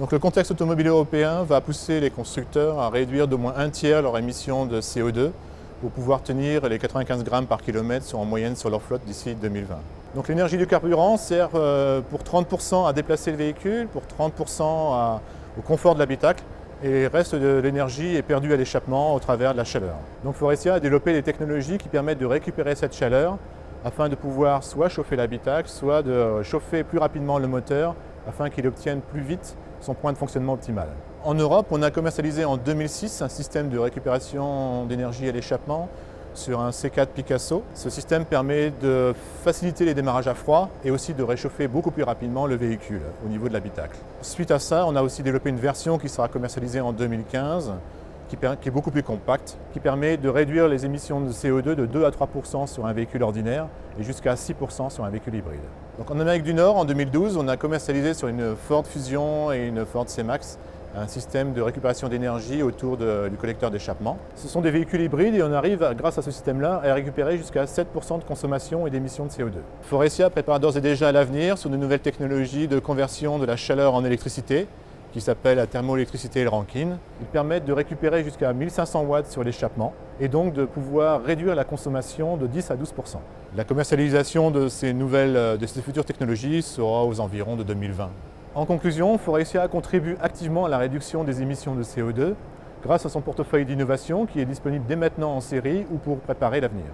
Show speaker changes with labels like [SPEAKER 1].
[SPEAKER 1] Donc le contexte automobile européen va pousser les constructeurs à réduire d'au moins un tiers leurs émissions de CO2 pour pouvoir tenir les 95 grammes par kilomètre en moyenne sur leur flotte d'ici 2020. Donc l'énergie du carburant sert pour 30% à déplacer le véhicule, pour 30% au confort de l'habitacle, et le reste de l'énergie est perdu à l'échappement au travers de la chaleur. Donc Faurecia a développé des technologies qui permettent de récupérer cette chaleur afin de pouvoir soit chauffer l'habitacle, soit de chauffer plus rapidement le moteur afin qu'il obtienne plus vite son point de fonctionnement optimal. En Europe, on a commercialisé en 2006 un système de récupération d'énergie à l'échappement sur un C4 Picasso. Ce système permet de faciliter les démarrages à froid et aussi de réchauffer beaucoup plus rapidement le véhicule au niveau de l'habitacle. Suite à ça, on a aussi développé une version qui sera commercialisée en 2015, qui est beaucoup plus compacte, qui permet de réduire les émissions de CO2 de 2 à 3% sur un véhicule ordinaire et jusqu'à 6% sur un véhicule hybride. Donc en Amérique du Nord, en 2012, on a commercialisé sur une Ford Fusion et une Ford C-Max un système de récupération d'énergie autour du collecteur d'échappement. Ce sont des véhicules hybrides et on arrive, grâce à ce système-là, à récupérer jusqu'à 7% de consommation et d'émissions de CO2. Faurecia prépare d'ores et déjà l'avenir sur de nouvelles technologies de conversion de la chaleur en électricité, qui s'appelle la thermoélectricité et le Rankine. Ils permettent de récupérer jusqu'à 1500 watts sur l'échappement et donc de pouvoir réduire la consommation de 10 à 12%. La commercialisation de ces futures technologies sera aux environs de 2020. En conclusion, Faurecia contribue activement à la réduction des émissions de CO2 grâce à son portefeuille d'innovation qui est disponible dès maintenant en série ou pour préparer l'avenir.